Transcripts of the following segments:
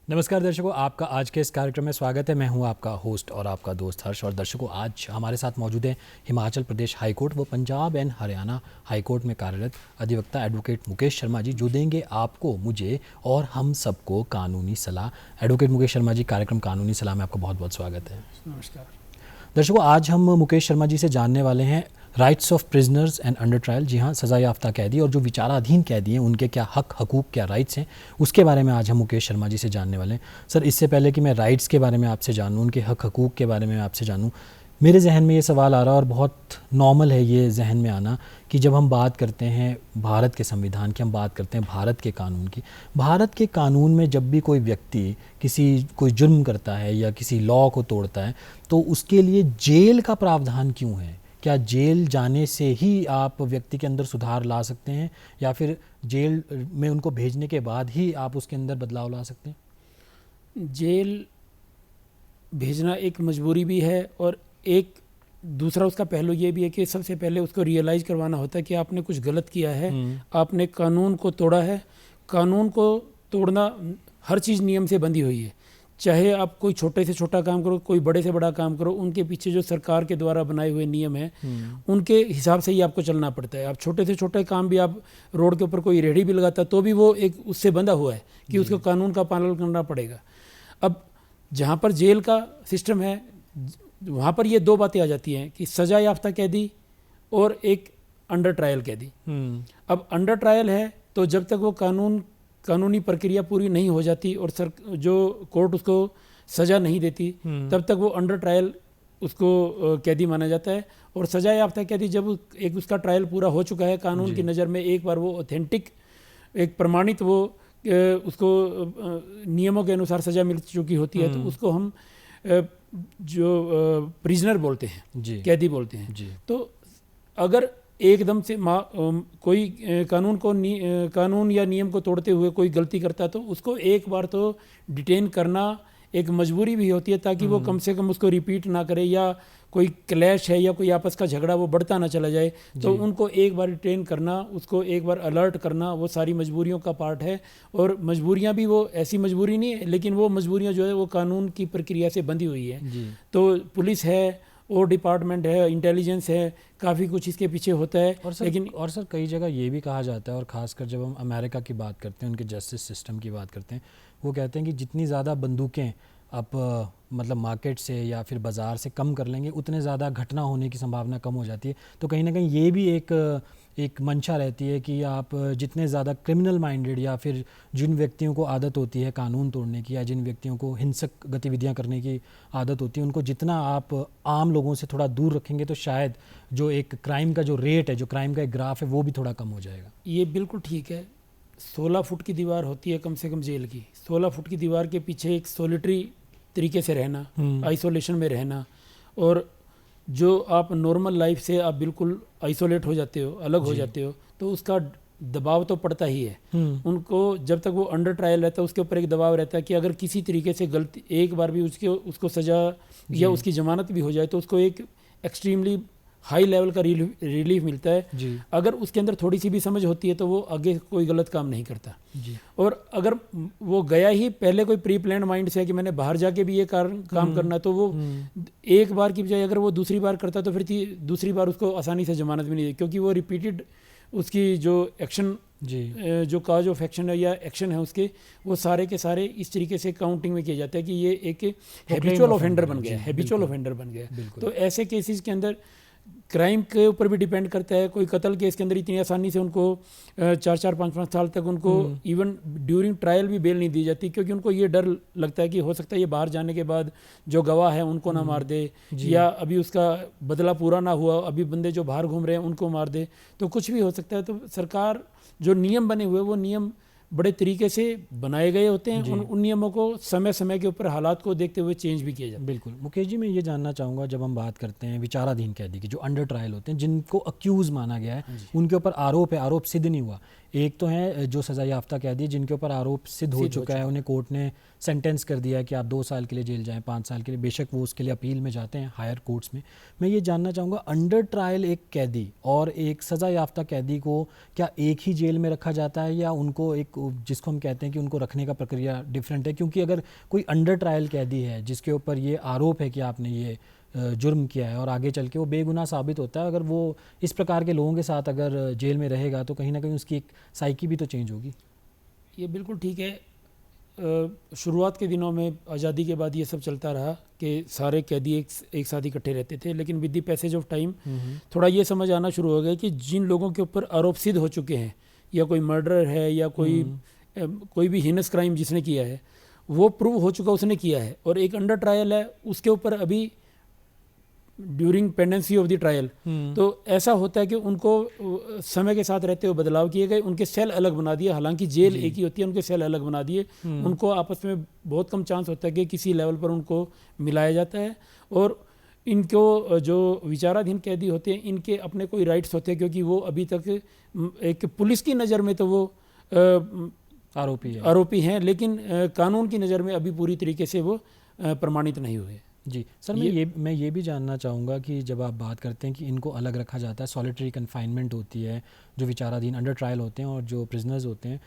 नमस्कार दर्शकों, आपका आज के इस कार्यक्रम में स्वागत है। मैं हूं आपका होस्ट और आपका दोस्त हर्ष। और दर्शकों, आज हमारे साथ मौजूद है हिमाचल प्रदेश हाई कोर्ट व Punjab and Haryana high court में कार्यरत अधिवक्ता एडवोकेट मुकेश शर्मा जी, जो देंगे आपको, मुझे और हम सबको कानूनी सलाह। एडवोकेट मुकेश शर्मा जी, कार्यक्रम कानूनी सलाह में आपका बहुत बहुत स्वागत है। नमस्कार दर्शकों, आज हम मुकेश शर्मा जी से जानने वाले हैं rights of prisoners and under trial. जी हाँ, सज़ा याफ्ता कैदी और जो विचाराधीन कैदी हैं उनके क्या हक हकूक़, क्या राइट्स हैं, उसके बारे में आज हम मुकेश शर्मा जी से जानने वाले हैं। सर, इससे पहले कि मैं राइट्स के बारे में आपसे जानूँ, उनके हक हकूक़ के बारे में आपसे जानूँ, मेरे जहन में ये सवाल आ रहा है और बहुत नॉर्मल है ये जहन में आना कि जब हम बात करते हैं भारत के संविधान की, हम बात करते हैं भारत के कानून की, भारत के कानून में जब भी कोई व्यक्ति कोई जुर्म करता है या किसी लॉ को तोड़ता है तो उसके लिए जेल का प्रावधान क्यों है? क्या जेल जाने से ही आप व्यक्ति के अंदर सुधार ला सकते हैं या फिर जेल में उनको भेजने के बाद ही आप उसके अंदर बदलाव ला सकते हैं? जेल भेजना एक मजबूरी भी है और एक दूसरा उसका पहलू ये भी है कि सबसे पहले उसको रियलाइज़ करवाना होता है कि आपने कुछ गलत किया है, आपने कानून को तोड़ा है। कानून को तोड़ना, हर चीज़ नियम से बंधी हुई है। चाहे आप कोई छोटे से छोटा काम करो, कोई बड़े से बड़ा काम करो, उनके पीछे जो सरकार के द्वारा बनाए हुए नियम हैं उनके हिसाब से ही आपको चलना पड़ता है। आप छोटे से छोटे काम भी, आप रोड के ऊपर कोई रेहड़ी भी लगाता है तो भी वो एक उससे बंधा हुआ है कि उसको कानून का पालन करना पड़ेगा। अब जहाँ पर जेल का सिस्टम है वहाँ पर ये दो बातें आ जाती हैं कि सज़ा याफ्ता कैदी और एक अंडर ट्रायल कैदी। अब अंडर ट्रायल है तो जब तक वो कानूनी प्रक्रिया पूरी नहीं हो जाती और जो कोर्ट उसको सज़ा नहीं देती तब तक वो अंडर ट्रायल उसको कैदी माना जाता है। और सज़ा याफ्ता कैदी जब एक उसका ट्रायल पूरा हो चुका है कानून की नज़र में, एक बार वो ऑथेंटिक, एक प्रमाणित वो उसको नियमों के अनुसार सज़ा मिल चुकी होती है तो उसको हम जो प्रिजनर बोलते हैं, कैदी बोलते हैं। तो अगर एकदम से कोई कानून या नियम को तोड़ते हुए कोई गलती करता है तो उसको एक बार तो डिटेन करना एक मजबूरी भी होती है ताकि वो कम से कम उसको रिपीट ना करे, या कोई क्लैश है या कोई आपस का झगड़ा वो बढ़ता ना चला जाए। तो उनको एक बार डिटेन करना, उसको एक बार अलर्ट करना, वो सारी मजबूरियों का पार्ट है। और मजबूरियां भी वो ऐसी मजबूरी नहीं है, लेकिन वो मजबूरियां जो है वो कानून की प्रक्रिया से बंधी हुई है। तो पुलिस है और डिपार्टमेंट है, इंटेलिजेंस है, काफ़ी कुछ इसके पीछे होता है। और सर कई जगह ये भी कहा जाता है, और ख़ासकर जब हम अमेरिका की बात करते हैं, उनके जस्टिस सिस्टम की बात करते हैं, वो कहते हैं कि जितनी ज़्यादा बंदूकें आप मतलब मार्केट से या फिर बाज़ार से कम कर लेंगे उतने ज़्यादा घटना होने की संभावना कम हो जाती है। तो कहीं ना कहीं ये भी एक मंशा रहती है कि आप जितने ज़्यादा क्रिमिनल माइंडेड या फिर जिन व्यक्तियों को आदत होती है कानून तोड़ने की, या जिन व्यक्तियों को हिंसक गतिविधियां करने की आदत होती है, उनको जितना आप आम लोगों से थोड़ा दूर रखेंगे तो शायद जो एक क्राइम का जो रेट है, जो क्राइम का एक ग्राफ है, वो भी थोड़ा कम हो जाएगा। ये बिल्कुल ठीक है। 16 फुट की दीवार होती है कम से कम जेल की। 16 फुट की दीवार के पीछे एक सॉलिटरी तरीके से रहना, आइसोलेशन में रहना, और जो आप नॉर्मल लाइफ से आप बिल्कुल आइसोलेट हो जाते हो, अलग हो जाते हो, तो उसका दबाव तो पड़ता ही है। उनको जब तक वो अंडर ट्रायल रहता है उसके ऊपर एक दबाव रहता है कि अगर किसी तरीके से गलती, एक बार भी उसको सज़ा या उसकी ज़मानत भी हो जाए तो उसको एक एक्सट्रीमली हाई लेवल का रिलीफ मिलता है। अगर उसके अंदर थोड़ी सी भी समझ होती है तो वो आगे कोई गलत काम नहीं करता। और अगर वो गया ही पहले कोई प्री प्लान माइंड से है कि मैंने बाहर जाके भी ये काम करना, तो वो एक बार की बजाय अगर वो दूसरी बार करता तो फिर दूसरी बार उसको आसानी से जमानत भी नहीं दी, क्योंकि वो रिपीटेड उसकी जो एक्शन, जो काज ऑफ एक्शन है या एक्शन है उसके, वो सारे के सारे इस तरीके से काउंटिंग में किया जाता है कि ये एक हैबिचुअल ऑफेंडर बन गया, हैबिचुअल ऑफेंडर बन गया। तो ऐसे केसेस के अंदर क्राइम के ऊपर भी डिपेंड करता है। कोई कत्ल केस के अंदर इतनी आसानी से उनको 4-4, 5-5 साल तक उनको इवन ड्यूरिंग ट्रायल भी बेल नहीं दी जाती, क्योंकि उनको ये डर लगता है कि हो सकता है ये बाहर जाने के बाद जो गवाह है उनको ना मार दे, या अभी उसका बदला पूरा ना हुआ, अभी बंदे जो बाहर घूम रहे हैं उनको मार दे, तो कुछ भी हो सकता है। तो सरकार जो नियम बने हुए, वो नियम बड़े तरीके से बनाए गए होते हैं। उन नियमों को समय समय के ऊपर हालात को देखते हुए चेंज भी किया जाता है। बिल्कुल। मुकेश जी, मैं ये जानना चाहूँगा, जब हम बात करते हैं विचाराधीन कैदी की, जो अंडर ट्रायल होते हैं, जिनको अक्यूज़ माना गया है, उनके ऊपर आरोप है, आरोप सिद्ध नहीं हुआ, एक तो हैं जो सज़ा याफ्ता कैदी जिनके ऊपर आरोप सिद्ध हो चुका है, उन्हें कोर्ट ने सेंटेंस कर दिया है कि आप 2 साल के लिए जेल जाएं, 5 साल के लिए, बेशक वो उसके लिए अपील में जाते हैं हायर कोर्ट्स में। मैं ये जानना चाहूँगा, अंडर ट्रायल एक कैदी और एक सज़ा याफ्ता कैदी को क्या एक ही जेल में रखा जाता है, या उनको एक, जिसको हम कहते हैं कि उनको रखने का प्रक्रिया डिफरेंट है? क्योंकि अगर कोई अंडर ट्रायल कैदी है जिसके ऊपर ये आरोप है कि आपने ये जुर्म किया है और आगे चल के वो बेगुनाह साबित होता है, अगर वो इस प्रकार के लोगों के साथ अगर जेल में रहेगा तो कहीं ना कहीं उसकी एक साइकी भी तो चेंज होगी। ये बिल्कुल ठीक है। शुरुआत के दिनों में आज़ादी के बाद ये सब चलता रहा कि सारे कैदी एक साथ इकट्ठे रहते थे, लेकिन with the passage of time थोड़ा ये समझ आना शुरू हो गया कि जिन लोगों के ऊपर आरोप सिद्ध हो चुके हैं, या कोई मर्डर है या कोई भी हीनस क्राइम जिसने किया है वो प्रूव हो चुका उसने किया है, और एक अंडर ट्रायल है उसके ऊपर अभी during pendency of the trial, तो ऐसा होता है कि उनको समय के साथ रहते हुए बदलाव किए गए, उनके सेल अलग बना दिए, हालांकि जेल एक ही होती है, उनके सेल अलग बना दिए, उनको आपस में बहुत कम चांस होता है कि किसी लेवल पर उनको मिलाया जाता है। और इनको जो विचाराधीन कैदी होते हैं इनके अपने कोई राइट्स होते हैं, क्योंकि वो अभी तक एक पुलिस की नज़र में तो वो आरोपी हैं, लेकिन कानून की नज़र में अभी पूरी तरीके से वो प्रमाणित नहीं हुए। जी सर, मैं ये भी जानना चाहूँगा कि जब आप बात करते हैं कि इनको अलग रखा जाता है, सॉलिटरी कन्फाइनमेंट होती है, जो विचाराधीन अंडर ट्रायल होते हैं और जो प्रिजनर्स होते हैं,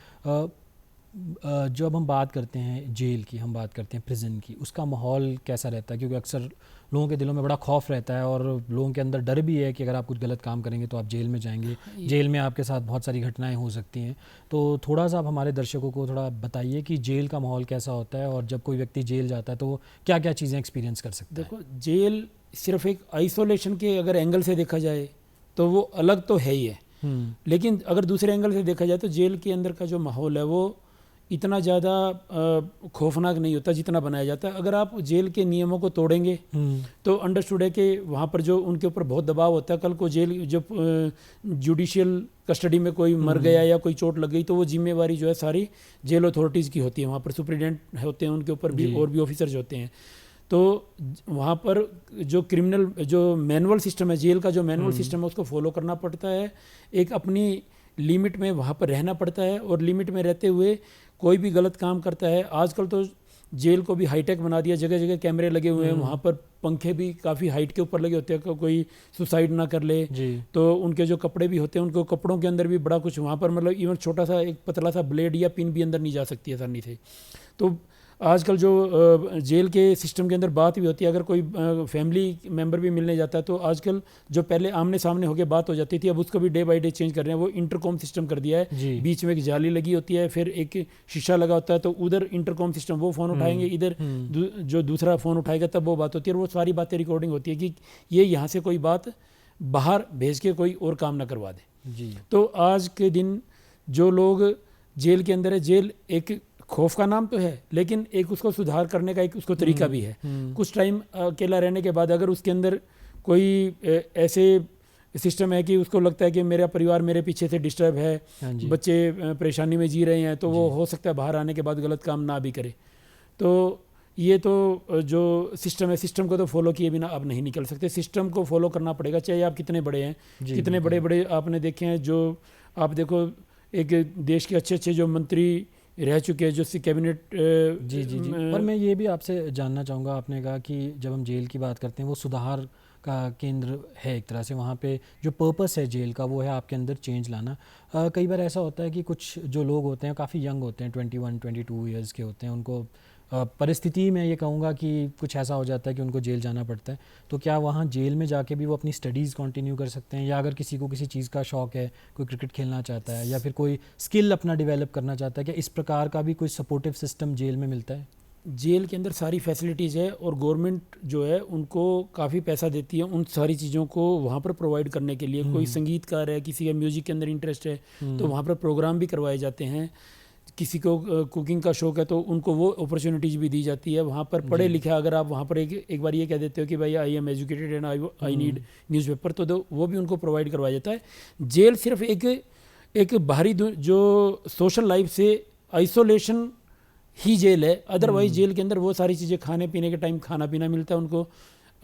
जब हम बात करते हैं जेल की, हम बात करते हैं प्रिजन की, उसका माहौल कैसा रहता है? क्योंकि अक्सर लोगों के दिलों में बड़ा खौफ रहता है और लोगों के अंदर डर भी है कि अगर आप कुछ गलत काम करेंगे तो आप जेल में जाएंगे, जेल में आपके साथ बहुत सारी घटनाएं हो सकती हैं। तो थोड़ा सा आप हमारे दर्शकों को थोड़ा बताइए कि जेल का माहौल कैसा होता है और जब कोई व्यक्ति जेल जाता है तो क्या क्या चीज़ें एक्सपीरियंस कर सकता है? देखो, जेल सिर्फ एक आइसोलेशन के अगर एंगल से देखा जाए तो वो अलग तो है ही है, लेकिन अगर दूसरे एंगल से देखा जाए तो जेल के अंदर का जो माहौल है वो इतना ज़्यादा खौफनाक नहीं होता जितना बनाया जाता है। अगर आप जेल के नियमों को तोड़ेंगे तो अंडरस्टूड है कि वहाँ पर जो उनके ऊपर बहुत दबाव होता है, कल को जेल जब जुडिशियल कस्टडी में कोई मर गया या कोई चोट लग गई तो वो जिम्मेवारी जो है सारी जेल अथॉरिटीज़ की होती है, वहाँ पर सुप्रिटेंडेंट होते हैं, उनके ऊपर भी और भी ऑफिसर्स होते हैं। तो वहाँ पर जो क्रिमिनल जो मैनुअल सिस्टम है, जेल का जो मैनुअल सिस्टम है उसको फॉलो करना पड़ता है, एक अपनी लिमिट में वहाँ पर रहना पड़ता है, और लिमिट में रहते हुए कोई भी गलत काम करता है, आजकल तो जेल को भी हाईटेक बना दिया, जगह जगह कैमरे लगे हुए हैं, वहाँ पर पंखे भी काफ़ी हाइट के ऊपर लगे होते हैं, कोई सुसाइड ना कर ले। तो उनके जो कपड़े भी होते हैं, उनको कपड़ों के अंदर भी बड़ा कुछ वहाँ पर, मतलब इवन छोटा सा एक पतला सा ब्लेड या पिन भी अंदर नहीं जा सकती है आसानी से। तो आजकल जो जेल के सिस्टम के अंदर बात भी होती है, अगर कोई फैमिली मेंबर भी मिलने जाता है तो आजकल जो पहले आमने सामने होकर बात हो जाती थी, अब उसको भी डे बाय डे चेंज कर रहे हैं। वो इंटरकॉम सिस्टम कर दिया है, बीच में एक जाली लगी होती है, फिर एक शीशा लगा होता है, तो उधर इंटरकॉम सिस्टम, वो फ़ोन उठाएंगे, इधर जो दूसरा फ़ोन उठाएगा तब वो बात होती है, और वो सारी बातें रिकॉर्डिंग होती है कि ये यहाँ से कोई बात बाहर भेज के कोई और काम ना करवा दे। तो आज के दिन जो लोग जेल के अंदर है, जेल एक खौफ का नाम तो है, लेकिन एक उसको सुधार करने का एक उसको तरीका भी है। कुछ टाइम अकेला रहने के बाद अगर उसके अंदर कोई ऐसे सिस्टम है कि उसको लगता है कि मेरा परिवार मेरे पीछे से डिस्टर्ब है, बच्चे परेशानी में जी रहे हैं, तो वो हो सकता है बाहर आने के बाद गलत काम ना भी करे। तो ये तो जो सिस्टम है, सिस्टम को तो फॉलो किए बिना आप नहीं निकल सकते, सिस्टम को फॉलो करना पड़ेगा, चाहे आप कितने बड़े हैं, कितने बड़े बड़े आपने देखे हैं। जो आप देखो एक देश के अच्छे जो मंत्री रह चुके हैं, जो कैबिनेट जी। पर मैं ये भी आपसे जानना चाहूँगा, आपने कहा कि जब हम जेल की बात करते हैं वो सुधार का केंद्र है एक तरह से, वहाँ पे जो पर्पस है जेल का वो है आपके अंदर चेंज लाना। कई बार ऐसा होता है कि कुछ जो लोग होते हैं काफ़ी यंग होते हैं, 21-22 ईयर्स के होते हैं, उनको परिस्थिति में ये कहूँगा कि कुछ ऐसा हो जाता है कि उनको जेल जाना पड़ता है। तो क्या वहाँ जेल में जाके भी वो अपनी स्टडीज़ कंटिन्यू कर सकते हैं, या अगर किसी को किसी चीज़ का शौक़ है, कोई क्रिकेट खेलना चाहता है या फिर कोई स्किल अपना डेवलप करना चाहता है, क्या इस प्रकार का भी कोई सपोर्टिव सिस्टम जेल में मिलता है? जेल के अंदर सारी फैसिलिटीज़ है, और गवर्नमेंट जो है उनको काफ़ी पैसा देती है उन सारी चीज़ों को वहाँ पर प्रोवाइड करने के लिए। कोई संगीतकार है, किसी का म्यूज़िक के अंदर इंटरेस्ट है तो वहाँ पर प्रोग्राम भी करवाए जाते हैं, किसी को कुकिंग का शौक़ है तो उनको वो अपॉर्चुनिटीज़ भी दी जाती है। वहाँ पर पढ़े लिखे अगर आप वहाँ पर एक बार ये कह देते हो कि भाई I am educated and I need newspaper, तो वो भी उनको प्रोवाइड करवाया जाता है। जेल सिर्फ एक बाहरी जो सोशल लाइफ से आइसोलेशन ही जेल है, अदरवाइज जेल के अंदर वो सारी चीज़ें, खाने पीने के टाइम खाना पीना मिलता है उनको,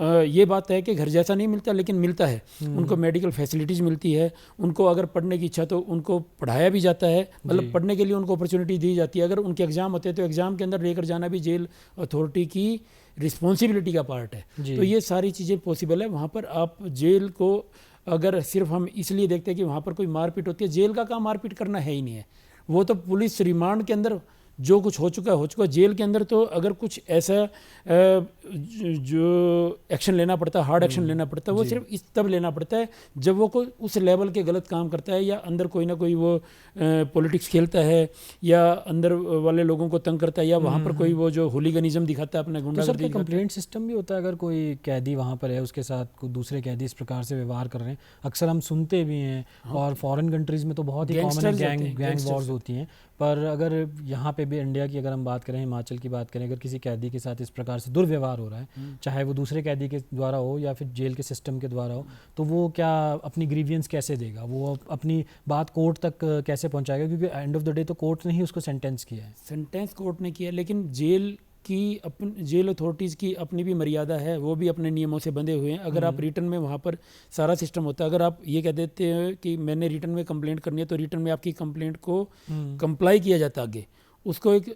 ये बात है कि घर जैसा नहीं मिलता, लेकिन मिलता है। उनको मेडिकल फैसिलिटीज़ मिलती है, उनको अगर पढ़ने की इच्छा तो उनको पढ़ाया भी जाता है, मतलब पढ़ने के लिए उनको अपॉर्चुनिटी दी जाती है। अगर उनके एग्ज़ाम होते हैं तो एग्ज़ाम के अंदर लेकर जाना भी जेल अथॉरिटी की रिस्पॉन्सिबिलिटी का पार्ट है। तो ये सारी चीज़ें पॉसिबल है वहाँ पर। आप जेल को अगर सिर्फ हम इसलिए देखते हैं कि वहाँ पर कोई मारपीट होती है, जेल का काम मारपीट करना है ही नहीं है। वो तो पुलिस रिमांड के अंदर जो कुछ हो चुका है हो चुका। जेल के अंदर तो अगर कुछ ऐसा जो एक्शन लेना पड़ता है, हार्ड एक्शन लेना पड़ता है, वो सिर्फ इस तब लेना पड़ता है जब वो कोई उस लेवल के गलत काम करता है, या अंदर कोई ना कोई वो पॉलिटिक्स खेलता है, या अंदर वाले लोगों को तंग करता है, या वहाँ पर कोई वो जो होलीगनिज्म दिखाता है, अपना गुंडागर्दी। तो कंप्लेंट सिस्टम भी होता है अगर कोई कैदी वहाँ पर है, उसके साथ कोई दूसरे कैदी इस प्रकार से व्यवहार कर रहे हैं, अक्सर हम सुनते भी हैं। और फॉरेन कंट्रीज़ में तो बहुत ही कॉमन है, गैंग वॉर्स होती हैं। पर अगर यहाँ पे भी इंडिया की अगर हम बात करें, हिमाचल की बात करें, अगर किसी कैदी के साथ इस प्रकार से दुर्व्यवहार हो रहा है, चाहे वो दूसरे कैदी के द्वारा हो या फिर जेल के सिस्टम के द्वारा हो, तो वो क्या अपनी ग्रीवियंस कैसे देगा, वो अपनी बात कोर्ट तक कैसे पहुँचाएगा? क्योंकि एंड ऑफ द डे तो कोर्ट ने ही उसको सेंटेंस किया है। सेंटेंस कोर्ट ने किया, लेकिन जेल अथॉरिटीज़ की अपनी भी मर्यादा है, वो भी अपने नियमों से बंधे हुए हैं। अगर आप रिटर्न में वहाँ पर सारा सिस्टम होता है, अगर आप ये कह देते हैं कि मैंने रिटर्न में कंप्लेंट करनी है, तो रिटर्न में आपकी कंप्लेंट को कंप्लाई किया जाता है, आगे उसको एक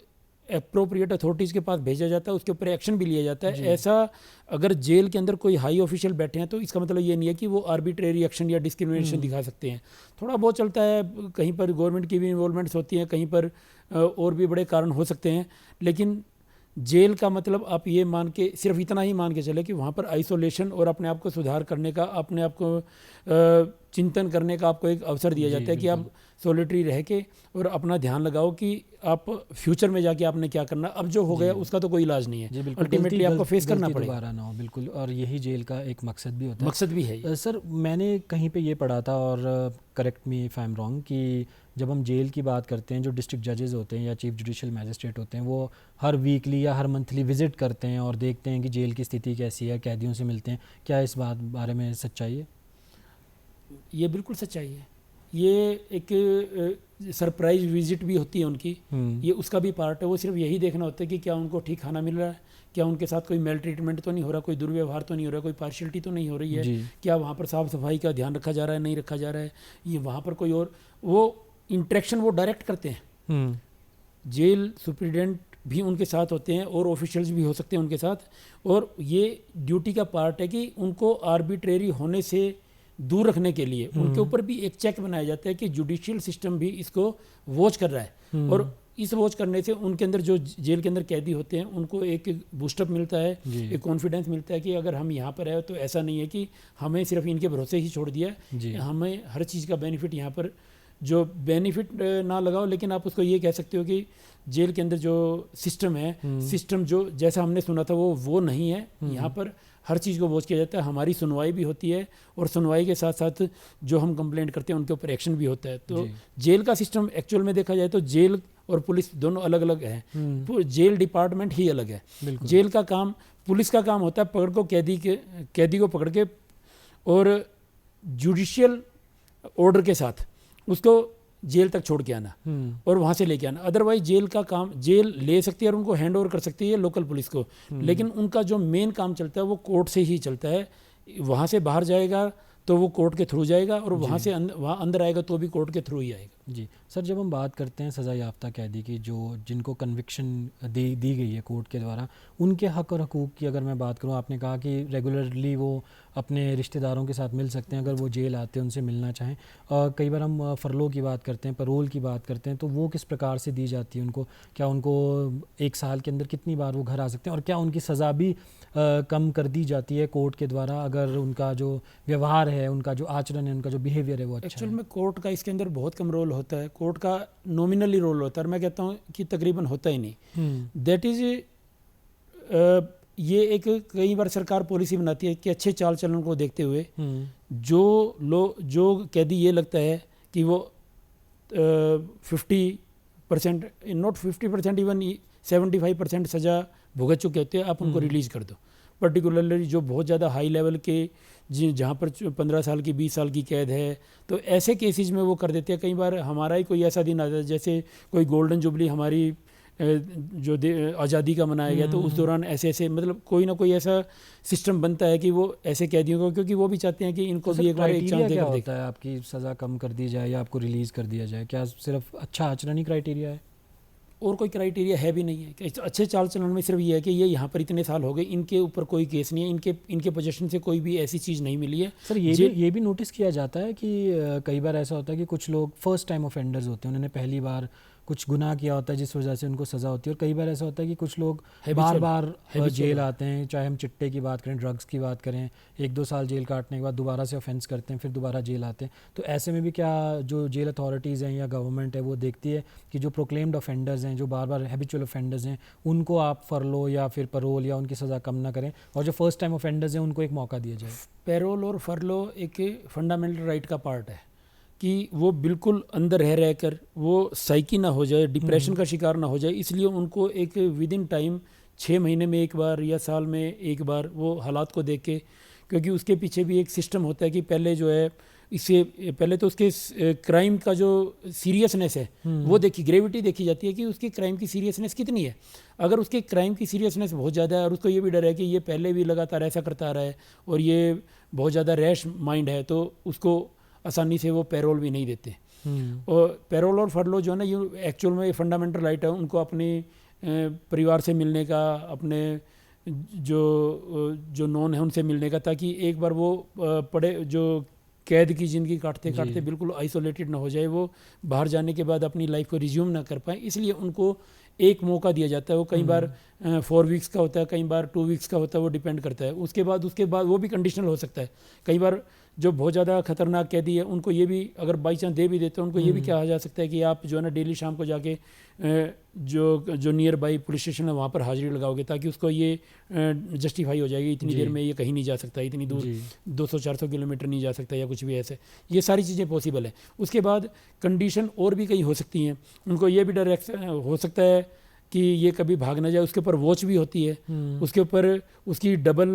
अप्रोप्रिएट अथॉरिटीज़ के पास भेजा जाता है, उसके ऊपर एक्शन भी लिया जाता है। ऐसा अगर जेल के अंदर कोई हाई ऑफिशियल बैठे हैं तो इसका मतलब ये नहीं है कि वो आर्बिट्रेरी एक्शन या डिस्क्रिमिनेशन दिखा सकते हैं। थोड़ा बहुत चलता है, कहीं पर गवर्नमेंट की भी इन्वॉल्वमेंट्स होती हैं, कहीं पर और भी बड़े कारण हो सकते हैं। लेकिन जेल का मतलब आप ये मान के, सिर्फ इतना ही मान के चले कि वहाँ पर आइसोलेशन और अपने आप को सुधार करने का, अपने आप को चिंतन करने का आपको एक अवसर दिया जाता है कि आप सॉलिटरी रह के और अपना ध्यान लगाओ कि आप फ्यूचर में जाके आपने क्या करना। अब जो हो गया उसका तो कोई इलाज नहीं है, अल्टीमेटली आपको फेस करना पड़ेगा। दोबारा ना हो, बिल्कुल। और यही जेल का एक मकसद भी होता है। मकसद भी है। सर, मैंने कहीं पे ये पढ़ा था, और correct me if I am wrong, कि जब हम जेल की बात करते हैं, जो डिस्ट्रिक्ट जजेस होते हैं या चीफ जुडिशियल मैजिस्ट्रेट होते हैं, वो हर वीकली या हर मंथली विजिट करते हैं और देखते हैं कि जेल की स्थिति कैसी है, कैदियों से मिलते हैं। क्या इस बारे में सच्चाई है? ये बिल्कुल सच्चाई है। ये एक सरप्राइज विजिट भी होती है उनकी, ये उसका भी पार्ट है। वो सिर्फ यही देखना होता है कि क्या उनको ठीक खाना मिल रहा है, क्या उनके साथ कोई मेल ट्रीटमेंट तो नहीं हो रहा, कोई दुर्व्यवहार तो नहीं हो रहा, कोई पार्शियलिटी तो नहीं हो रही है, क्या वहाँ पर साफ़ सफाई का ध्यान रखा जा रहा है, नहीं रखा जा रहा है, ये वहाँ पर कोई और वो इंटरेक्शन वो डायरेक्ट करते हैं। जेल सुप्रिटेंडेंट भी उनके साथ होते हैं और ऑफिशियल्स भी हो सकते हैं उनके साथ, और ये ड्यूटी का पार्ट है कि उनको आर्बिट्रेरी होने से दूर रखने के लिए उनके ऊपर भी एक चेक बनाया जाता है कि जुडिशियल सिस्टम भी इसको वॉच कर रहा है। और इस वॉच करने से उनके अंदर जो जेल के अंदर कैदी होते हैं उनको एक बूस्टअप मिलता है, एक कॉन्फिडेंस मिलता है कि अगर हम यहाँ पर है तो ऐसा नहीं है कि हमें सिर्फ इनके भरोसे ही छोड़ दिया है, हमें हर चीज़ का बेनिफिट यहाँ पर, जो बेनिफिट ना लगाओ, लेकिन आप उसको ये कह सकते हो कि जेल के अंदर जो सिस्टम है, सिस्टम जो जैसा हमने सुना था वो नहीं है। यहाँ पर हर चीज़ को वॉच किया जाता है, हमारी सुनवाई भी होती है, और सुनवाई के साथ साथ जो हम कंप्लेंट करते हैं उनके ऊपर एक्शन भी होता है। तो जेल का सिस्टम एक्चुअल में देखा जाए तो जेल और पुलिस दोनों अलग अलग है। तो जेल डिपार्टमेंट ही अलग है। जेल का काम, पुलिस का काम होता है पकड़ को कैदी को पकड़ के और जुडिशियल ऑर्डर के साथ उसको जेल तक छोड़ के आना और वहाँ से लेके आना। अदरवाइज जेल का काम जेल ले सकती है और उनको हैंड ओवर कर सकती है लोकल पुलिस को, लेकिन उनका जो मेन काम चलता है वो कोर्ट से ही चलता है। वहाँ से बाहर जाएगा तो वो कोर्ट के थ्रू जाएगा, और वहाँ से वहाँ अंदर आएगा तो भी कोर्ट के थ्रू ही आएगा। जी सर, जब हम बात करते हैं सज़ा याफ्ता कैदी की, जिनको कन्विक्शन दी गई है कोर्ट के द्वारा, उनके हक और हकूक़ की अगर मैं बात करूं, आपने कहा कि रेगुलरली वो अपने रिश्तेदारों के साथ मिल सकते हैं अगर वो जेल आते हैं, उनसे मिलना चाहें। कई बार हम फरलो की बात करते हैं, पैरोल की बात करते हैं, तो वो किस प्रकार से दी जाती है उनको? क्या उनको 1 साल के अंदर कितनी बार वो घर आ सकते हैं, और क्या उनकी सज़ा भी कम कर दी जाती है कोर्ट के द्वारा अगर उनका जो व्यवहार है, उनका जो आचरण है, उनका जो बिहेवियर है वो अच्छा है? एक्चुअल में कोर्ट का इसके अंदर बहुत कम रोल होता है। कोर्ट का नॉमिनली रोल होता है, और मैं कहता हूँ कि तकरीबन होता ही नहीं। दैट इज़ ये एक कई बार सरकार पॉलिसी बनाती है कि अच्छे चाल चलन को देखते हुए जो कैदी ये लगता है कि वो 50%, नॉट 50%, इवन 75% सज़ा भुगत चुके होते हैं, आप उनको रिलीज़ कर दो। पर्टिकुलरली जो बहुत ज़्यादा हाई लेवल के जहाँ पर 15 साल की 20 साल की कैद है, तो ऐसे केसेस में वो कर देते हैं। कई बार हमारा ही कोई ऐसा दिन आता है, जैसे कोई गोल्डन जुबली हमारी जो आज़ादी का मनाया गया, तो उस दौरान ऐसे ऐसे मतलब कोई ना कोई ऐसा सिस्टम बनता है कि वो ऐसे कैदियों को, क्योंकि वो भी चाहते हैं कि इनको भी एक बार एक चांस क्या देकर होता है आपकी सज़ा कम कर दी जाए या आपको रिलीज़ कर दिया जाए? क्या सिर्फ अच्छा आचरण ही क्राइटेरिया है? और कोई क्राइटेरिया है भी नहीं है कि अच्छे चाल चलन में सिर्फ ये है कि ये यहाँ पर इतने साल हो गए, इनके ऊपर कोई केस नहीं है, इनके पोजीशन से कोई भी ऐसी चीज़ नहीं मिली है। सर ये भी नोटिस किया जाता है कि कई बार ऐसा होता है कि कुछ लोग फर्स्ट टाइम ऑफेंडर्स होते हैं, उन्होंने पहली बार कुछ गुनाह किया होता है जिस वजह से उनको सज़ा होती है, और कई बार ऐसा होता है कि कुछ लोग बार बार जेल आते हैं, चाहे हम चिट्टे की बात करें, ड्रग्स की बात करें, 1-2 साल जेल काटने के बाद दोबारा से ऑफेंस करते हैं, फिर दोबारा जेल आते हैं। तो ऐसे में भी क्या जो जेल अथॉरिटीज़ हैं या गवर्नमेंट है वो देखती है कि जो प्रोक्लेम्ड ऑफेंडर्स हैं, जो बार बार हैबिचुअल ऑफेंडर्स हैं, उनको आप फरलो या फिर परोल या उनकी सज़ा कम ना करें, और जो फर्स्ट टाइम ऑफेंडर्स हैं उनको एक मौका दिया जाए? पैरोल और फरलो एक फंडामेंटल राइट का पार्ट है कि वो बिल्कुल अंदर रह कर वो साइकी ना हो जाए, डिप्रेशन का शिकार ना हो जाए, इसलिए उनको एक विद इन टाइम 6 महीने में एक बार या साल में एक बार वो हालात को देख के, क्योंकि उसके पीछे भी एक सिस्टम होता है कि पहले जो है इससे पहले तो उसके क्राइम का जो सीरियसनेस है वो ग्रेविटी देखी जाती है कि उसकी क्राइम की सीरियसनेस कितनी है। अगर उसके क्राइम की सीरियसनेस बहुत ज़्यादा है और उसको ये भी डर है कि ये पहले भी लगातार ऐसा करता आ रहा है और ये बहुत ज़्यादा रैश माइंड है, तो उसको आसानी से वो पैरोल भी नहीं देते। और पैरोल और फरलो जो है ना, ये एक्चुअल में फंडामेंटल राइट है, उनको अपने परिवार से मिलने का, अपने जो नॉन है उनसे मिलने का, ताकि एक बार वो पड़े जो कैद की ज़िंदगी काटते काटते बिल्कुल आइसोलेटेड ना हो जाए, वो बाहर जाने के बाद अपनी लाइफ को रिज्यूम ना कर पाए, इसलिए उनको एक मौका दिया जाता है। वो कई बार 4 वीक्स का होता है, कई बार 2 वीक्स का होता है, वो डिपेंड करता है। उसके बाद वो भी कंडीशनल हो सकता है। कई बार जो बहुत ज़्यादा खतरनाक कैदी है उनको ये भी, अगर बाई चांस दे भी देते हैं, उनको ये भी कहा जा सकता है कि आप जो है ना डेली शाम को जाके जो नियर बाई पुलिस स्टेशन है वहाँ पर हाजिरी लगाओगे, ताकि उसको ये जस्टिफाई हो जाएगी इतनी देर में ये कहीं नहीं जा सकता, इतनी दूर 200-400 किलोमीटर नहीं जा सकता या कुछ भी ऐसे, ये सारी चीज़ें पॉसिबल है। उसके बाद कंडीशन और भी कई हो सकती हैं, उनको ये भी डर हो सकता है कि ये कभी भाग ना जाए, उसके ऊपर वॉच भी होती है, उसके ऊपर उसकी डबल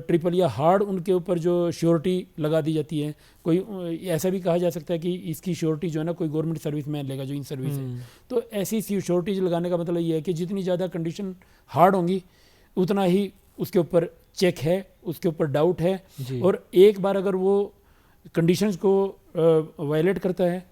ट्रिपल या हार्ड उनके ऊपर जो श्योरिटी लगा दी जाती है। कोई ऐसा भी कहा जा सकता है कि इसकी श्योरिटी जो है ना कोई गवर्नमेंट सर्विस मैन लेगा जो इन सर्विस है। तो ऐसी श्योरिटी लगाने का मतलब ये है कि जितनी ज़्यादा कंडीशन हार्ड होंगी उतना ही उसके ऊपर चेक है, उसके ऊपर डाउट है, और एक बार अगर वो कंडीशंस को वायलेट करता है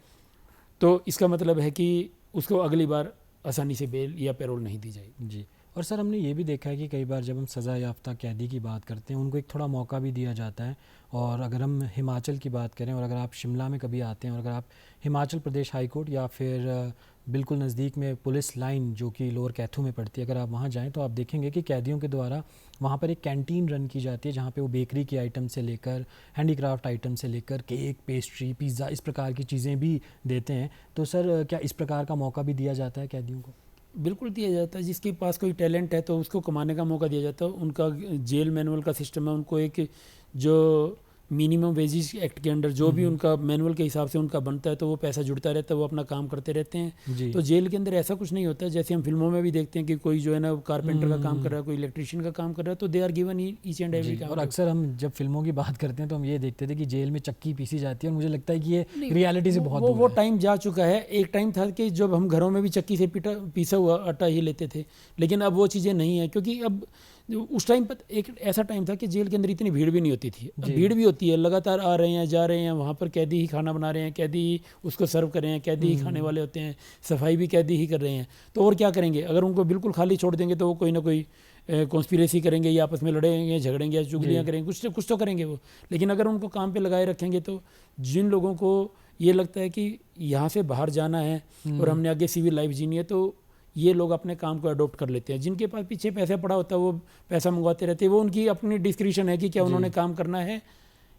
तो इसका मतलब है कि उसको अगली बार आसानी से बेल या पैरोल नहीं दी जाएगी। जी। और सर हमने ये भी देखा है कि कई बार जब हम सज़ा याफ्ता कैदी की बात करते हैं उनको एक थोड़ा मौका भी दिया जाता है। और अगर हम हिमाचल की बात करें और अगर आप शिमला में कभी आते हैं और अगर आप हिमाचल प्रदेश हाई कोर्ट या फिर बिल्कुल नज़दीक में पुलिस लाइन जो कि लोअर कैथू में पड़ती है, अगर आप वहाँ जाएं तो आप देखेंगे कि कैदियों के द्वारा वहाँ पर एक कैंटीन रन की जाती है जहाँ पे वो बेकरी की आइटम से लेकर हैंडीक्राफ्ट आइटम से लेकर केक, पेस्ट्री, पिज़्ज़ा, इस प्रकार की चीज़ें भी देते हैं। तो सर क्या इस प्रकार का मौका भी दिया जाता है कैदियों को? बिल्कुल दिया जाता है। जिसके पास कोई टैलेंट है तो उसको कमाने का मौका दिया जाता है। उनका जेल मैनुअल का सिस्टम है, उनको एक जो मिनिमम वेजेस एक्ट के अंडर जो भी उनका मैनुअल के हिसाब से उनका बनता है तो वो पैसा जुड़ता रहता है, वो अपना काम करते रहते हैं। तो जेल के अंदर ऐसा कुछ नहीं होता है जैसे हम फिल्मों में भी देखते हैं कि कोई जो है ना कारपेंटर का काम कर रहा है, कोई इलेक्ट्रिशियन का काम कर रहा है, तो they are given each and every काम। और अक्सर हम जब फिल्मों की बात करते हैं तो हम ये देखते थे कि जेल में चक्की पीसी जाती है, और मुझे लगता है कि ये रियलिटी से बहुत वो टाइम जा चुका है। एक टाइम था कि जब हम घरों में भी चक्की से पीसा हुआ आटा ही लेते थे, लेकिन अब वो चीज़ें नहीं है, क्योंकि अब उस टाइम पर एक ऐसा टाइम था कि जेल के अंदर इतनी भीड़ भी नहीं होती थी। अब भीड़ भी होती है, लगातार आ रहे हैं, जा रहे हैं, वहाँ पर कैदी ही खाना बना रहे हैं, कैदी ही उसको सर्व कर रहे हैं, कैदी ही खाने वाले होते हैं, सफाई भी कैदी ही कर रहे हैं। तो और क्या करेंगे? अगर उनको बिल्कुल खाली छोड़ देंगे तो वो कोई ना कोई कॉन्स्पिरेसी करेंगे या आपस में लड़ेंगे, झगड़ेंगे या चुगलियाँ करेंगे, कुछ तो करेंगे वो। लेकिन अगर उनको काम पे लगाए रखेंगे तो जिन लोगों को ये लगता है कि यहाँ से बाहर जाना है और हमने आगे सिविल लाइफ जीनी है, तो ये लोग अपने काम को अडॉप्ट कर लेते हैं। जिनके पास पीछे पैसा पड़ा होता है वो पैसा मंगवाते रहते हैं, वो उनकी अपनी डिस्क्रिप्शन है कि क्या उन्होंने काम करना है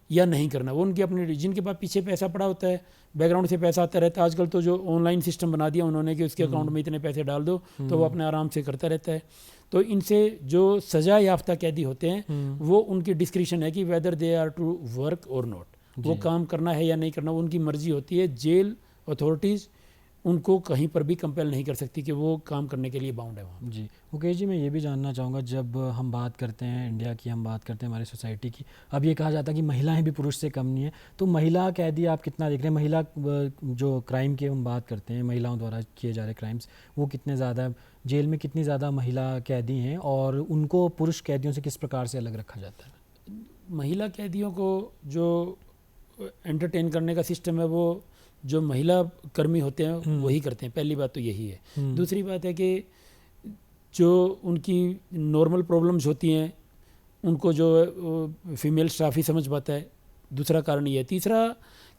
या नहीं करना, वो उनकी अपनी। जिनके पास पीछे पैसा पड़ा होता है, बैकग्राउंड से पैसा आता रहता है, आजकल तो जो ऑनलाइन सिस्टम बना दिया उन्होंने कि उसके अकाउंट में इतने पैसे डाल दो, तो वो अपने आराम से करता रहता है। तो इनसे जो सजा याफ्ता कैदी होते हैं वो उनकी डिस्क्रिप्शन है कि whether they are to work और नॉट, वो काम करना है या नहीं करना, वो उनकी मर्जी होती है। जेल अथॉरिटीज़ उनको कहीं पर भी कंपेल नहीं कर सकती कि वो काम करने के लिए बाउंड है वहाँ। जी मुकेश जी, मैं ये भी जानना चाहूँगा, जब हम बात करते हैं इंडिया की, हम बात करते हैं हमारी सोसाइटी की, अब ये कहा जाता है कि महिलाएं भी पुरुष से कम नहीं है, तो महिला कैदी आप कितना देख रहे हैं? महिला जो क्राइम की हम बात करते हैं, महिलाओं द्वारा किए जा रहे क्राइम्स, वो कितने ज़्यादा, जेल में कितनी ज़्यादा महिला कैदी हैं और उनको पुरुष कैदियों से किस प्रकार से अलग रखा जाता है? महिला कैदियों को जो एंटरटेन करने का सिस्टम है वो जो महिला कर्मी होते हैं वही करते हैं, पहली बात तो यही है। दूसरी बात है कि जो उनकी नॉर्मल प्रॉब्लम्स होती हैं उनको जो फीमेल स्टाफ ही समझ पाता है, दूसरा कारण ये है। तीसरा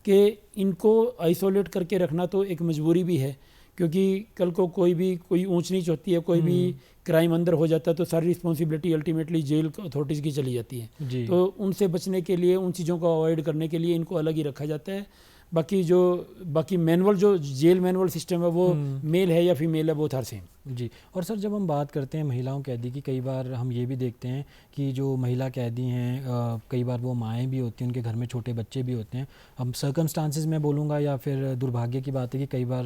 कि इनको आइसोलेट करके रखना तो एक मजबूरी भी है, क्योंकि कल को कोई ऊंच नीच होती है, कोई भी क्राइम अंदर हो जाता है तो सारी रिस्पॉन्सिबिलिटी अल्टीमेटली जेल अथॉरिटीज़ की चली जाती है। तो उनसे बचने के लिए, उन चीज़ों को अवॉइड करने के लिए इनको अलग ही रखा जाता है। बाकी मैनुअल जो जेल मैनुअल सिस्टम है वो मेल है या फीमेल है, बोथ आर सेम। जी। और सर, जब हम बात करते हैं महिलाओं कैदी की, कई बार हम ये भी देखते हैं कि जो महिला कैदी हैं, कई बार वो माएँ भी होती हैं, उनके घर में छोटे बच्चे भी होते हैं। अब सर्कमस्टांसेस में बोलूँगा या फिर दुर्भाग्य की बात है कि कई बार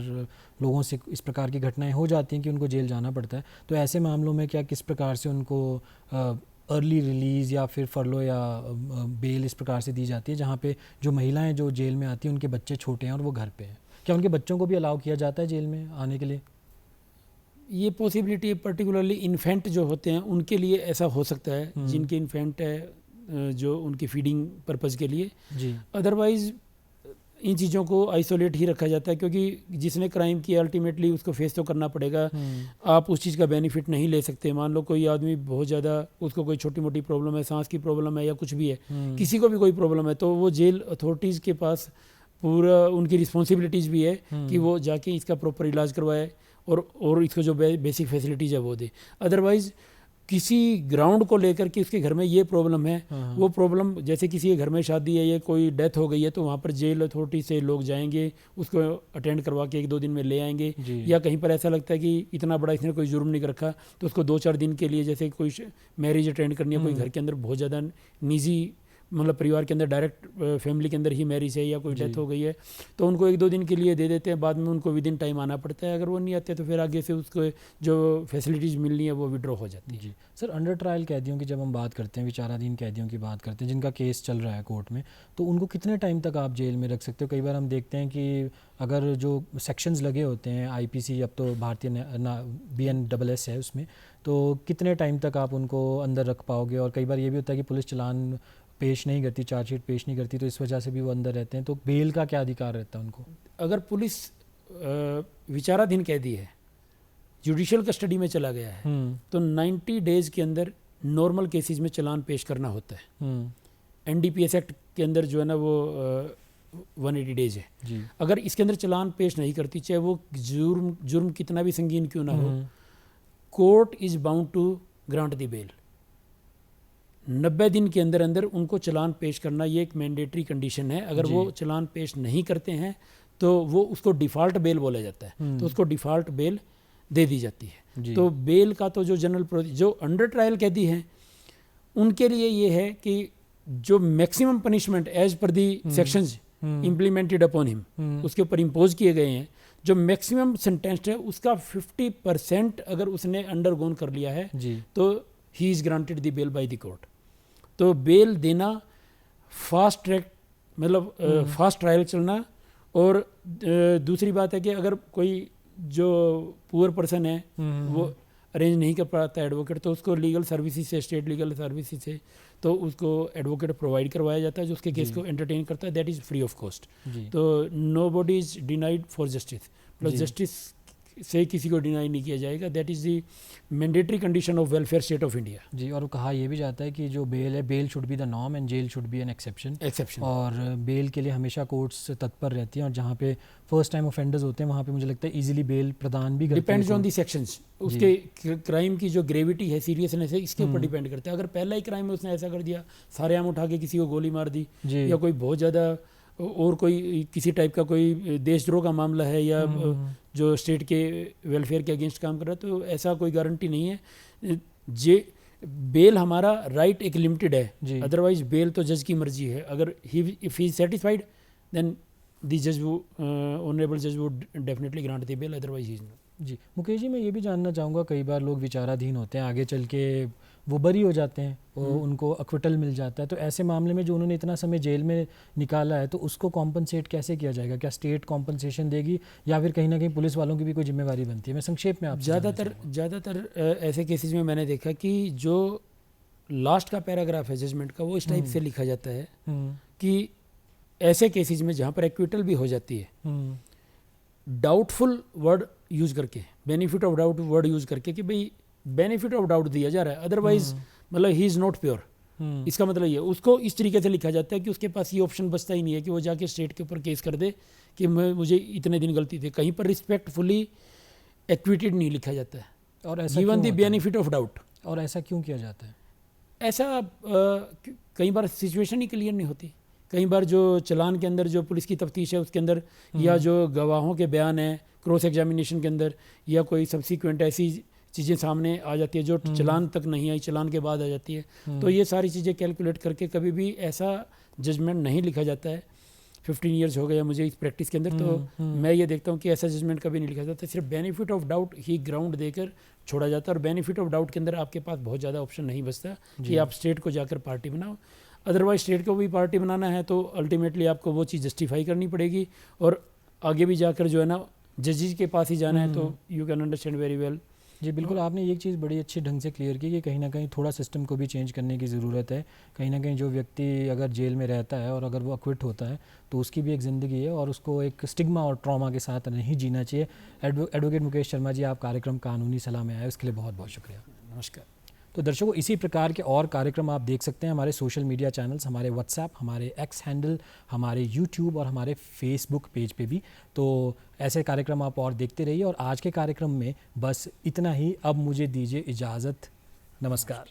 लोगों से इस प्रकार की घटनाएं हो जाती हैं कि उनको जेल जाना पड़ता है। तो ऐसे मामलों में क्या, किस प्रकार से उनको अर्ली रिलीज़ या फिर फरलो या बेल इस प्रकार से दी जाती है, जहाँ पे जो महिलाएं जो जेल में आती हैं उनके बच्चे छोटे हैं और वो घर पे हैं? क्या उनके बच्चों को भी अलाउ किया जाता है जेल में आने के लिए? ये पॉसिबिलिटी पर्टिकुलरली इन्फेंट जो होते हैं उनके लिए ऐसा हो सकता है, जिनके इन्फेंट है जो उनकी फीडिंग पर्पज़ के लिए। जी। अदरवाइज़ इन चीज़ों को आइसोलेट ही रखा जाता है, क्योंकि जिसने क्राइम किया अल्टीमेटली उसको फेस तो करना पड़ेगा। आप उस चीज़ का बेनिफिट नहीं ले सकते। मान लो कोई आदमी बहुत ज़्यादा, उसको कोई छोटी मोटी प्रॉब्लम है, सांस की प्रॉब्लम है या कुछ भी है, किसी को भी कोई प्रॉब्लम है, तो वो जेल अथॉरिटीज़ के पास पूरा उनकी रिस्पॉन्सिबिलिटीज़ भी है कि वो जाके इसका प्रॉपर इलाज करवाए और इसको जो बेसिक फैसिलिटीज़ है वो दे। अदरवाइज़ किसी ग्राउंड को लेकर के उसके घर में ये प्रॉब्लम है, वो प्रॉब्लम, जैसे किसी के घर में शादी है या कोई डेथ हो गई है तो वहाँ पर जेल अथॉरिटी से लोग जाएंगे, उसको अटेंड करवा के 1-2 दिन में ले आएंगे। या कहीं पर ऐसा लगता है कि इतना बड़ा इसने कोई जुर्म नहीं रखा तो उसको 2-4 दिन के लिए, जैसे कोई मैरिज अटेंड करनी है, कोई घर के अंदर बहुत ज़्यादा निजी, मतलब परिवार के अंदर डायरेक्ट फैमिली के अंदर ही मैरिज है या कोई डेथ हो गई है, तो उनको 1-2 दिन के लिए दे देते हैं। बाद में उनको विद इन टाइम आना पड़ता है। अगर वो नहीं आते तो फिर आगे से उसको जो फैसिलिटीज़ मिलनी है वो विड्रॉ हो जाती है। जी सर, अंडर ट्रायल कैदियों की जब हम बात करते हैं, विचाराधीन कैदियों की बात करते हैं जिनका केस चल रहा है कोर्ट में, तो उनको कितने टाइम तक आप जेल में रख सकते हो? कई बार हम देखते हैं कि अगर जो सेक्शंस लगे होते हैं IPC, अब तो भारतीय BNSS है उसमें, तो कितने टाइम तक आप उनको अंदर रख पाओगे? और कई बार ये भी होता है कि पुलिस चालान पेश नहीं करती, चार्जशीट पेश नहीं करती, तो इस वजह से भी वो अंदर रहते हैं। तो बेल का क्या अधिकार रहता है उनको? अगर पुलिस विचाराधीन कैदी है, जुडिशियल कस्टडी में चला गया है, तो 90 डेज के अंदर नॉर्मल केसेस में चालान पेश करना होता है। NDPS एक्ट के अंदर जो है ना वो 180 डेज है जी। अगर इसके अंदर चालान पेश नहीं करती, चाहे वो जुर्म कितना भी संगीन क्यों ना हो, court is bound to grant the bail. 90 दिन के अंदर अंदर उनको चालान पेश करना, ये एक मैंडेटरी कंडीशन है। अगर वो चालान पेश नहीं करते हैं तो वो उसको डिफ़ॉल्ट बेल बोला जाता है, तो उसको डिफ़ॉल्ट बेल दे दी जाती है। तो बेल का तो जो जो अंडर ट्रायल कैदी हैं उनके लिए ये है कि जो मैक्सिमम पनिशमेंट एज पर दी सेक्शंस इम्प्लीमेंटेड अपॉन हिम, उसके ऊपर इम्पोज किए गए हैं, जो मैक्सिमम सेंटेंस्ड है उसका 50% अगर उसने अंडरगोन कर लिया है तो he is granted the bail by the court. तो बेल देना, फास्ट ट्रैक मतलब फास्ट ट्रायल चलना। और दूसरी बात है कि अगर कोई जो पुअर पर्सन है वो अरेंज नहीं कर पाता एडवोकेट, तो उसको लीगल सर्विसेज से, स्टेट लीगल सर्विसेज से, तो उसको एडवोकेट प्रोवाइड करवाया जाता है जो उसके केस को एंटरटेन करता है। That is free of cost. तो nobody is denied for justice, plus justice से किसी को डिनाई नहीं किया जाएगा। That is the mandatory condition of welfare state of India. जी। और कहा यह भी जाता है कि जो बेल है, bail should be the norm and jail should be an exception. और बेल के लिए हमेशा कोर्ट्स तत्पर रहती हैं, और जहाँ पे फर्स्ट टाइम ऑफेंडर्स होते हैं वहाँ पे मुझे लगता है इजीली बेल प्रदान भी करते हैं। डिपेंड्स ऑन दी सेक्शंस, उसके क्राइम की जो ग्रेविटी है, सीरियसनेस है, इसके ऊपर डिपेंड करता है। अगर पहला ही क्राइम में उसने ऐसा कर दिया, सारे आम उठा के किसी को गोली मार दी, या कोई बहुत ज़्यादा और कोई किसी टाइप का कोई देशद्रोह का मामला है, या जो स्टेट के वेलफेयर के अगेंस्ट काम कर रहा है, तो ऐसा कोई गारंटी नहीं है। बेल हमारा राइट एक लिमिटेड है, अदरवाइज बेल तो जज की मर्जी है। अगर if he is satisfied then the जज ऑनरेबल जज would definitely grant the bell, otherwise he is not. जी मुकेश जी, मैं ये भी जानना चाहूँगा, कई बार लोग विचाराधीन होते हैं, आगे चल के वो बरी हो जाते हैं, वो उनको अक्विटल मिल जाता है, तो ऐसे मामले में जो उन्होंने इतना समय जेल में निकाला है तो उसको कॉम्पनसेट कैसे किया जाएगा? क्या स्टेट कॉम्पनसेशन देगी या फिर कहीं ना कहीं पुलिस वालों की भी कोई जिम्मेवारी बनती है? मैं संक्षेप में आप ज़्यादातर ऐसे केसेस में मैंने देखा कि जो लास्ट का पैराग्राफ है जजमेंट का वो इस टाइप से लिखा जाता है कि ऐसे केसेस में जहाँ पर एक्विटल भी हो जाती है, डाउटफुल वर्ड यूज करके, benefit of doubt word use करके कि भाई बेनिफिट ऑफ डाउट दिया जा रहा है, अदरवाइज मतलब ही इज़ नॉट प्योर, इसका मतलब ये, उसको इस तरीके से लिखा जाता है कि उसके पास ये ऑप्शन बचता ही नहीं है कि वो जाके स्टेट के ऊपर केस कर दे कि मुझे इतने दिन गलती थी। कहीं पर रिस्पेक्टफुली एक्विटेड नहीं लिखा जाता है, और ऐसा गिवन द क्यों बेनिफिट ऑफ डाउट। और ऐसा क्यों किया जाता है? ऐसा कई बार सिचुएशन ही क्लियर नहीं होती, कई बार जो चलान के अंदर जो पुलिस की तफ्तीश है उसके अंदर, या जो गवाहों के बयान है क्रॉस एग्जामिनेशन के अंदर, या कोई सब्सिक्वेंट ऐसी चीज़ें सामने आ जाती है जो चलान तक नहीं आई, चलान के बाद आ जाती है, तो ये सारी चीज़ें कैलकुलेट करके कभी भी ऐसा जजमेंट नहीं लिखा जाता है। 15 ईयर्स हो गया मुझे इस प्रैक्टिस के अंदर, तो मैं ये देखता हूँ कि ऐसा जजमेंट कभी नहीं लिखा जाता, सिर्फ benefit of doubt he ground देकर छोड़ा जाता है। और बेनिफिट ऑफ डाउट के अंदर आपके पास बहुत ज़्यादा ऑप्शन नहीं बचता कि आप स्टेट को जाकर पार्टी बनाओ, अदरवाइज स्टेट को भी पार्टी बनाना है तो अल्टीमेटली आपको वो चीज़ जस्टिफाई करनी पड़ेगी, और आगे भी जाकर जो है ना जजेस के पास ही जाना है, तो you can understand very well. जी बिल्कुल, आपने एक चीज़ बड़ी अच्छी ढंग से क्लियर की कि कहीं ना कहीं थोड़ा सिस्टम को भी चेंज करने की ज़रूरत है। कहीं ना कहीं जो व्यक्ति अगर जेल में रहता है और अगर वो अक्विट होता है तो उसकी भी एक ज़िंदगी है और उसको एक स्टिग्मा और ट्रॉमा के साथ नहीं जीना चाहिए। एडवोकेट मुकेश शर्मा जी, आप कार्यक्रम कानूनी सलाह में आए, उसके लिए बहुत बहुत शुक्रिया। नमस्कार। तो दर्शकों, इसी प्रकार के और कार्यक्रम आप देख सकते हैं हमारे सोशल मीडिया चैनल्स, हमारे व्हाट्सएप, हमारे एक्स हैंडल, हमारे यूट्यूब और हमारे फेसबुक पेज पे भी। तो ऐसे कार्यक्रम आप और देखते रहिए, और आज के कार्यक्रम में बस इतना ही। अब मुझे दीजिए इजाज़त, नमस्कार।